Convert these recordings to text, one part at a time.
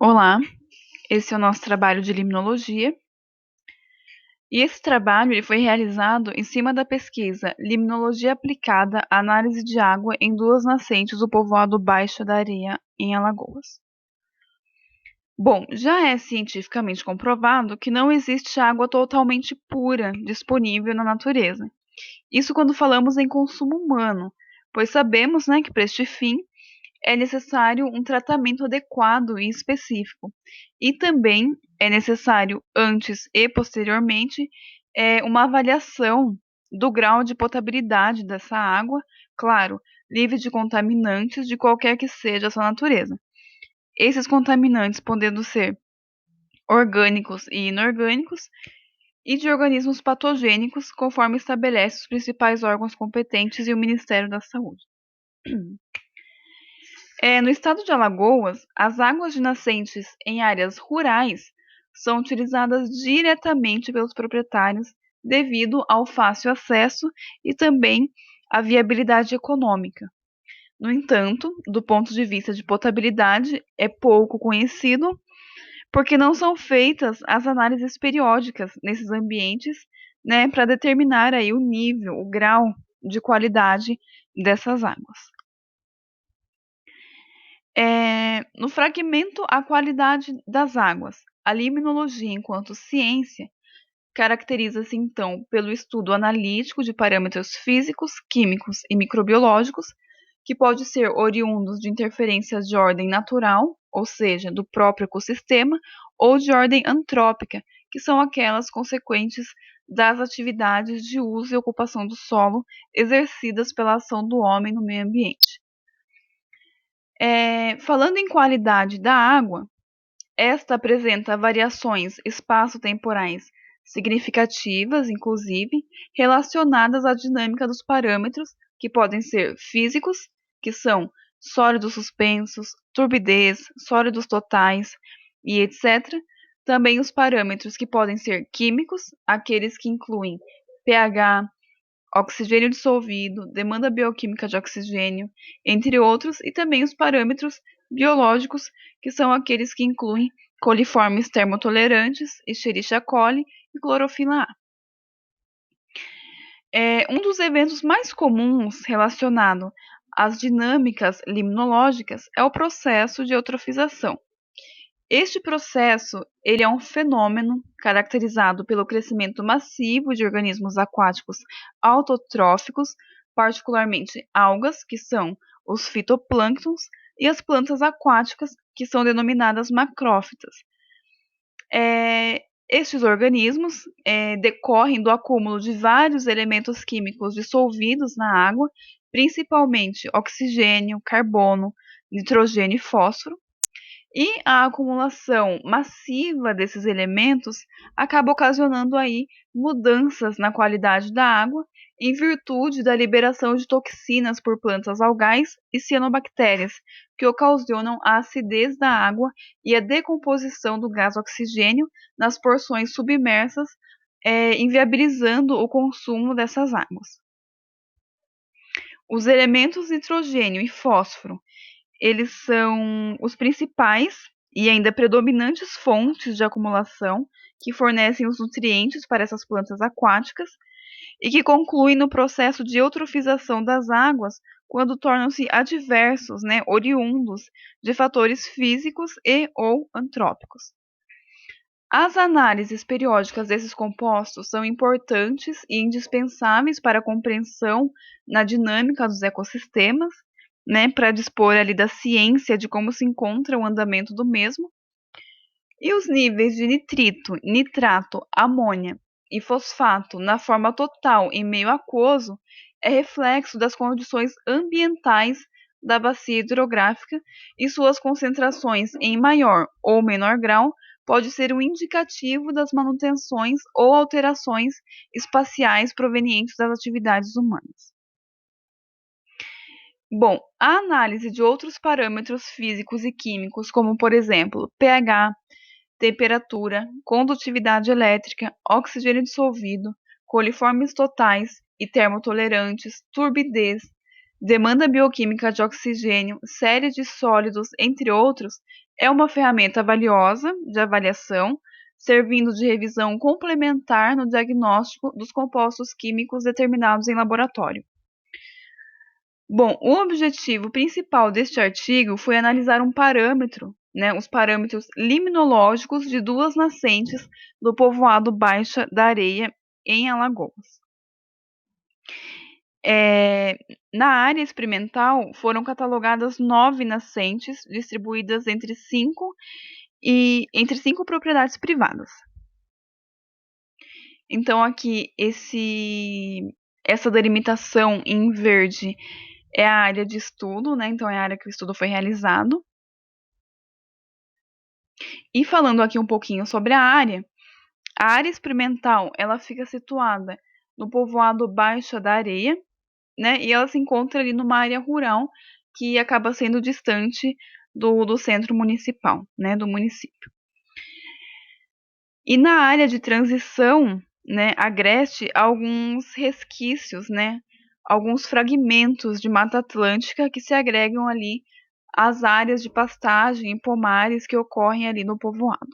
Olá, esse é o nosso trabalho de limnologia. E esse trabalho ele foi realizado em cima da pesquisa Limnologia aplicada à análise de água em duas nascentes do povoado Baixo da Areia, em Alagoas. Bom, já é cientificamente comprovado que não existe água totalmente pura disponível na natureza. Isso quando falamos em consumo humano, pois sabemos, que para este fim é necessário um tratamento adequado e específico. E também é necessário, antes e posteriormente, uma avaliação do grau de potabilidade dessa água, claro, livre de contaminantes de qualquer que seja a sua natureza. Esses contaminantes podendo ser orgânicos e inorgânicos, e de organismos patogênicos, conforme estabelece os principais órgãos competentes e o Ministério da Saúde. No estado de Alagoas, as águas de nascentes em áreas rurais são utilizadas diretamente pelos proprietários devido ao fácil acesso e também à viabilidade econômica. No entanto, do ponto de vista de potabilidade, é pouco conhecido porque não são feitas as análises periódicas nesses ambientes, para determinar aí o nível, o grau de qualidade dessas águas. No fragmento A Qualidade das Águas, a limnologia enquanto ciência caracteriza-se então pelo estudo analítico de parâmetros físicos, químicos e microbiológicos, que pode ser oriundos de interferências de ordem natural, ou seja, do próprio ecossistema, ou de ordem antrópica, que são aquelas consequentes das atividades de uso e ocupação do solo exercidas pela ação do homem no meio ambiente. Falando em qualidade da água, esta apresenta variações espaço-temporais significativas, inclusive, relacionadas à dinâmica dos parâmetros, que podem ser físicos, que são sólidos suspensos, turbidez, sólidos totais e etc. Também os parâmetros que podem ser químicos, aqueles que incluem pH, oxigênio dissolvido, demanda bioquímica de oxigênio, entre outros, e também os parâmetros biológicos, que são aqueles que incluem coliformes termotolerantes, Escherichia coli e clorofila A. Um dos eventos mais comuns relacionado às dinâmicas limnológicas é o processo de eutrofização. Este processo ele é um fenômeno caracterizado pelo crescimento massivo de organismos aquáticos autotróficos, particularmente algas, que são os fitoplânctons, e as plantas aquáticas, que são denominadas macrófitas. Estes organismos decorrem do acúmulo de vários elementos químicos dissolvidos na água, principalmente oxigênio, carbono, nitrogênio e fósforo. E a acumulação massiva desses elementos acaba ocasionando aí mudanças na qualidade da água em virtude da liberação de toxinas por plantas algais e cianobactérias, que ocasionam a acidez da água e a decomposição do gás oxigênio nas porções submersas, inviabilizando o consumo dessas águas. Os elementos nitrogênio e fósforo eles são os principais e ainda predominantes fontes de acumulação que fornecem os nutrientes para essas plantas aquáticas e que concluem no processo de eutrofização das águas quando tornam-se adversos, oriundos de fatores físicos e ou antrópicos. As análises periódicas desses compostos são importantes e indispensáveis para a compreensão na dinâmica dos ecossistemas, para dispor ali da ciência de como se encontra o andamento do mesmo. E os níveis de nitrito, nitrato, amônia e fosfato na forma total em meio aquoso é reflexo das condições ambientais da bacia hidrográfica e suas concentrações em maior ou menor grau pode ser um indicativo das manutenções ou alterações espaciais provenientes das atividades humanas. Bom, a análise de outros parâmetros físicos e químicos, como por exemplo pH, temperatura, condutividade elétrica, oxigênio dissolvido, coliformes totais e termotolerantes, turbidez, demanda bioquímica de oxigênio, série de sólidos, entre outros, É uma ferramenta valiosa de avaliação, servindo de revisão complementar no diagnóstico dos compostos químicos determinados em laboratório. Bom, o objetivo principal deste artigo foi analisar um parâmetro, né, os parâmetros liminológicos de duas nascentes do povoado Baixa da Areia, em Alagoas. Na área experimental, foram catalogadas 9 nascentes, distribuídas entre cinco propriedades privadas. Então, aqui, essa delimitação em verde é a área de estudo, né? Então, é a área que o estudo foi realizado. E falando aqui um pouquinho sobre a área experimental, ela fica situada no povoado Baixa da Areia, né? E ela se encontra ali numa área rural que acaba sendo distante do centro municipal, né? Do município. E na área de transição, né, agreste alguns resquícios, né? Alguns fragmentos de Mata Atlântica que se agregam ali às áreas de pastagem e pomares que ocorrem ali no povoado.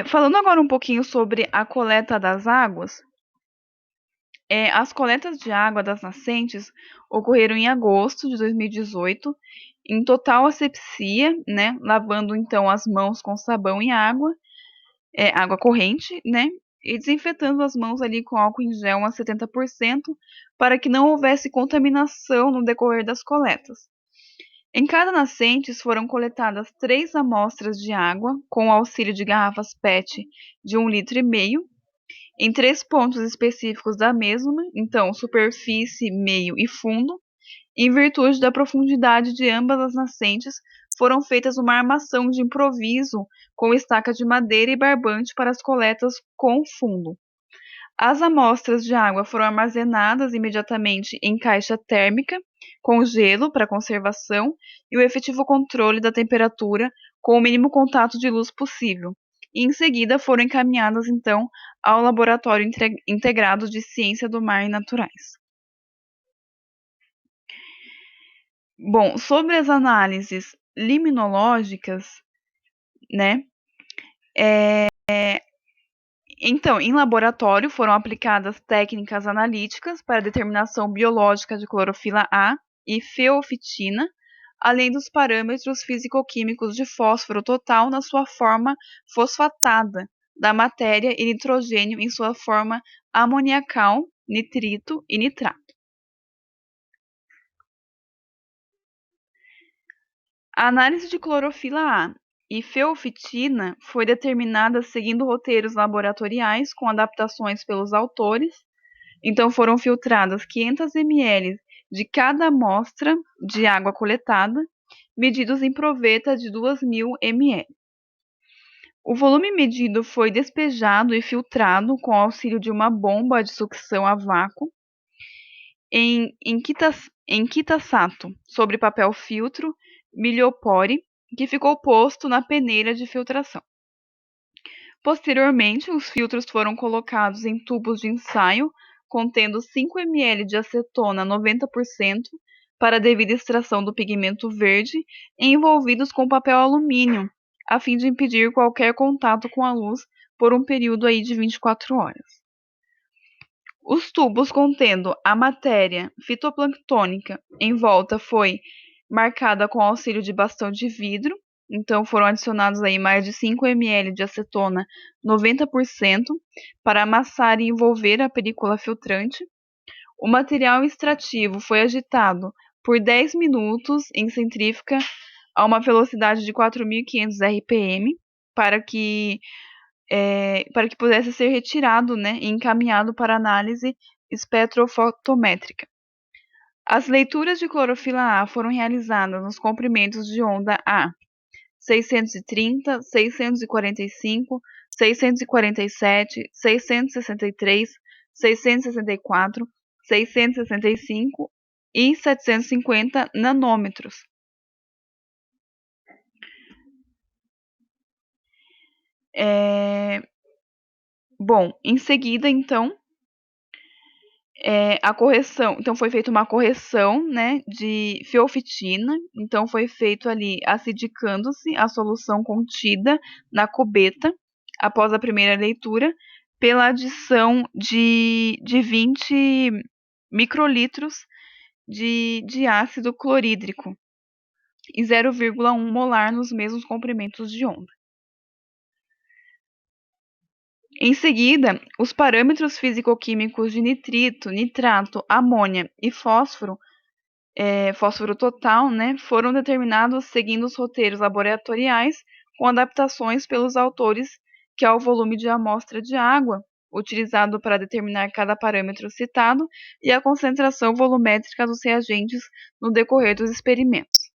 Falando agora um pouquinho sobre a coleta das águas, as coletas de água das nascentes ocorreram em agosto de 2018, em total asepsia, né, lavando então as mãos com sabão e água corrente, né, e desinfetando as mãos ali com álcool em gel a 70%, para que não houvesse contaminação no decorrer das coletas. Em cada nascentes foram coletadas 3 amostras de água, com o auxílio de garrafas PET de 1,5 litro, em 3 pontos específicos da mesma, então superfície, meio e fundo. Em virtude da profundidade de ambas as nascentes, foram feitas uma armação de improviso com estaca de madeira e barbante para as coletas com fundo. As amostras de água foram armazenadas imediatamente em caixa térmica, com gelo para conservação e o efetivo controle da temperatura com o mínimo contato de luz possível. E em seguida foram encaminhadas, então, ao Laboratório Integrado de Ciência do Mar e Naturais. Bom, sobre as análises liminológicas, né? Então, em laboratório foram aplicadas técnicas analíticas para determinação biológica de clorofila A e feofitina, além dos parâmetros físico-químicos de fósforo total na sua forma fosfatada da matéria e nitrogênio em sua forma amoniacal, nitrito e nitrato. A análise de clorofila A e feofitina foi determinada seguindo roteiros laboratoriais com adaptações pelos autores. Então, foram filtradas 500 ml de cada amostra de água coletada, medidos em proveta de 2.000 ml. O volume medido foi despejado e filtrado com auxílio de uma bomba de sucção a vácuo em quitasato, sobre papel filtro milhopore, que ficou posto na peneira de filtração. Posteriormente, os filtros foram colocados em tubos de ensaio contendo 5 ml de acetona 90% para a devida extração do pigmento verde, envolvidos com papel alumínio, a fim de impedir qualquer contato com a luz por um período aí de 24 horas. Os tubos contendo a matéria fitoplânctônica em volta foi marcada com auxílio de bastão de vidro. Então foram adicionados aí mais de 5 ml de acetona 90% para amassar e envolver a película filtrante. O material extrativo foi agitado por 10 minutos em centrífuga a uma velocidade de 4.500 RPM para que pudesse ser retirado, né, e encaminhado para análise espectrofotométrica. As leituras de clorofila A foram realizadas nos comprimentos de onda A 630, 645, 647, 663, 664, 665 e 750 nanômetros. Bom, em seguida, então, A correção, então foi feita uma correção, né, de fiofitina, então foi feito ali acidicando-se a solução contida na cubeta após a primeira leitura pela adição de 20 microlitros de ácido clorídrico e 0,1 molar nos mesmos comprimentos de onda. Em seguida, os parâmetros físico-químicos de nitrito, nitrato, amônia e fósforo, fósforo total, né, foram determinados seguindo os roteiros laboratoriais, com adaptações pelos autores, que é o volume de amostra de água utilizado para determinar cada parâmetro citado e a concentração volumétrica dos reagentes no decorrer dos experimentos.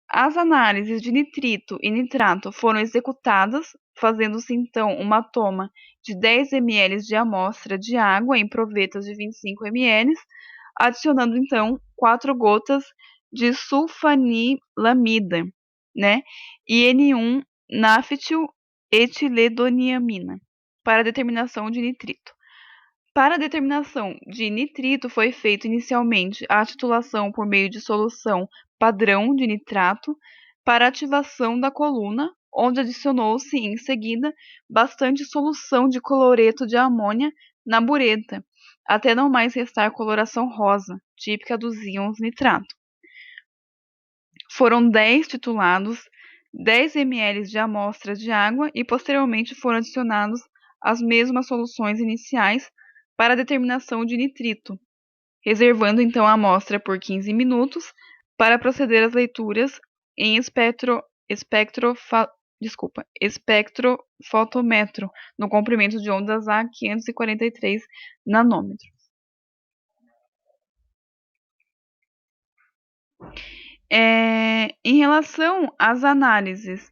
As análises de nitrito e nitrato foram executadas, fazendo-se então uma toma de 10 ml de amostra de água em provetas de 25 ml, adicionando então 4 gotas de sulfanilamida, né, e N1-naftiletiledoniamina, para determinação de nitrito. Para a determinação de nitrito, foi feita inicialmente a titulação por meio de solução padrão de nitrato para ativação da coluna, onde adicionou-se em seguida bastante solução de cloreto de amônia na bureta, até não mais restar coloração rosa, típica dos íons nitrato. Foram 10 titulados, 10 ml de amostra de água e posteriormente foram adicionados as mesmas soluções iniciais para a determinação de nitrito, reservando então a amostra por 15 minutos para proceder às leituras em espectrofotómetro no comprimento de ondas a 543 nanômetros. Em relação às análises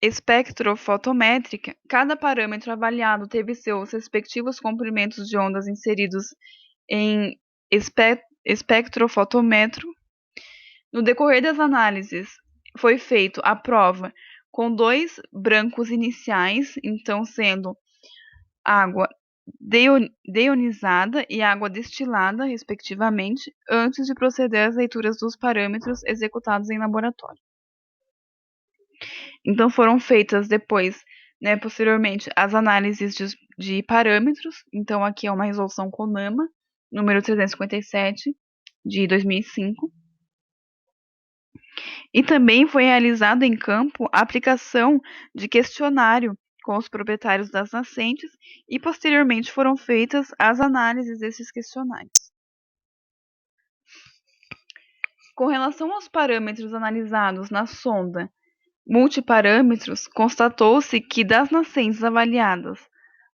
espectrofotométrica, cada parâmetro avaliado teve seus respectivos comprimentos de ondas inseridos em espectrofotômetro. No decorrer das análises, foi feita a prova com 2 brancos iniciais, então sendo água deionizada e água destilada, respectivamente, antes de proceder às leituras dos parâmetros executados em laboratório. Então foram feitas depois, né, posteriormente, as análises de parâmetros. Então aqui é uma resolução CONAMA, número 357, de 2005. E também foi realizada em campo a aplicação de questionário com os proprietários das nascentes e posteriormente foram feitas as análises desses questionários. Com relação aos parâmetros analisados na sonda multiparâmetros, constatou-se que das nascentes avaliadas,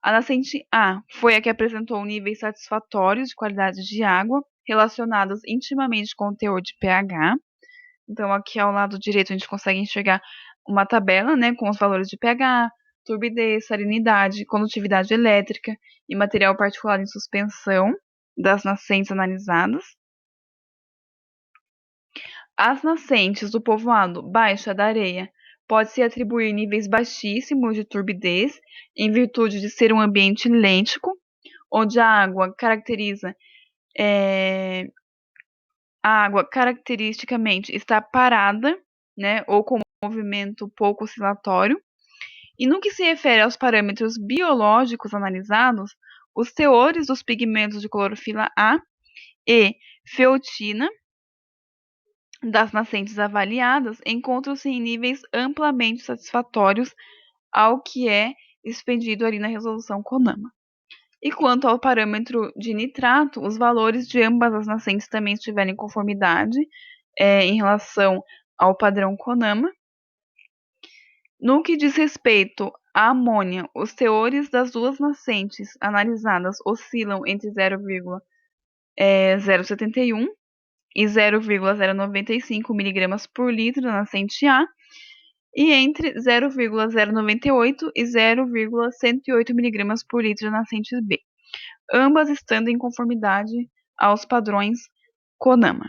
a nascente A foi a que apresentou níveis satisfatórios de qualidade de água, relacionados intimamente com o teor de pH. Então, aqui ao lado direito a gente consegue enxergar uma tabela, né, com os valores de pH, turbidez, salinidade, condutividade elétrica e material particulado em suspensão das nascentes analisadas. As nascentes do povoado Baixa da Areia pode-se atribuir níveis baixíssimos de turbidez, em virtude de ser um ambiente lêntico, onde a água caracteristicamente está parada, né, ou com movimento pouco oscilatório. E no que se refere aos parâmetros biológicos analisados, os teores dos pigmentos de clorofila A e feotina das nascentes avaliadas encontram-se em níveis amplamente satisfatórios ao que é expendido ali na resolução CONAMA. E quanto ao parâmetro de nitrato, os valores de ambas as nascentes também estiverem em conformidade em relação ao padrão CONAMA. No que diz respeito à amônia, os teores das duas nascentes analisadas oscilam entre 0,071 e 0,095 mg por litro na nascente A e entre 0,098 e 0,108 mg por litro na nascente B, ambas estando em conformidade aos padrões CONAMA.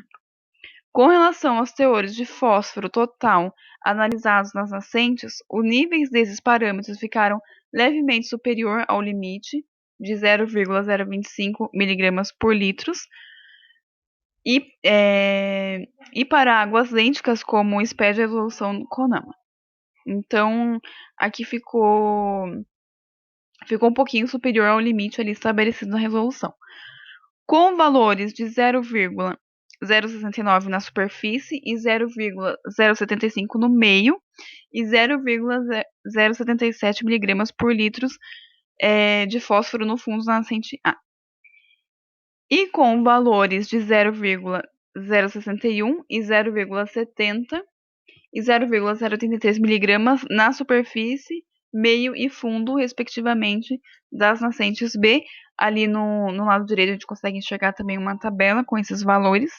Com relação aos teores de fósforo total analisados nas nascentes, os níveis desses parâmetros ficaram levemente superior ao limite de 0,025 miligramas por litro. E para águas lênticas, como expede a resolução CONAMA. Então, aqui ficou um pouquinho superior ao limite ali estabelecido na resolução. Com valores de 0,069 na superfície e 0,075 no meio e 0,077 miligramas por litro de fósforo no fundo da nascente A. E com valores de 0,061 e 0,70 e 0,083 miligramas na superfície, meio e fundo, respectivamente, das nascentes B. Ali no lado direito a gente consegue enxergar também uma tabela com esses valores.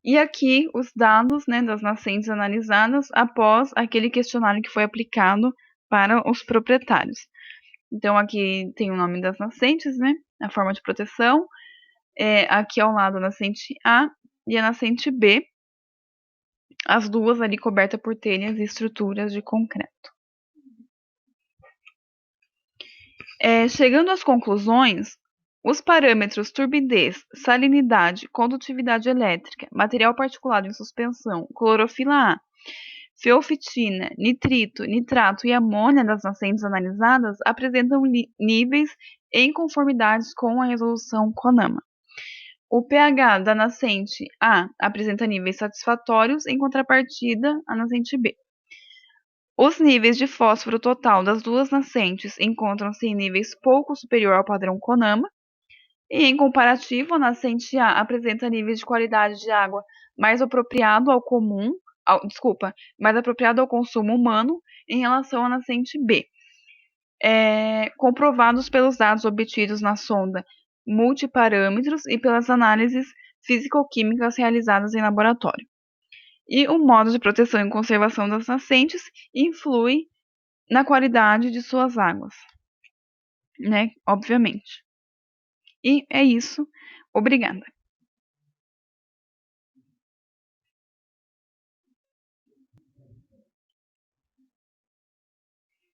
E aqui os dados, né, das nascentes analisadas após aquele questionário que foi aplicado para os proprietários. Então aqui tem o nome das nascentes, né, a forma de proteção. Aqui ao lado a nascente A e a nascente B, as duas ali cobertas por telhas e estruturas de concreto. Chegando às conclusões, os parâmetros turbidez, salinidade, condutividade elétrica, material particulado em suspensão, clorofila A, feofitina, nitrito, nitrato e amônia das nascentes analisadas apresentam níveis em conformidades com a resolução CONAMA. O pH da nascente A apresenta níveis satisfatórios, em contrapartida à nascente B. Os níveis de fósforo total das duas nascentes encontram-se em níveis pouco superior ao padrão CONAMA, e em comparativo, a nascente A apresenta níveis de qualidade de água mais apropriado ao consumo humano em relação à nascente B, comprovados pelos dados obtidos na sonda multiparâmetros e pelas análises físico-químicas realizadas em laboratório. E o modo de proteção e conservação das nascentes influi na qualidade de suas águas, né? Obviamente. E é isso. Obrigada.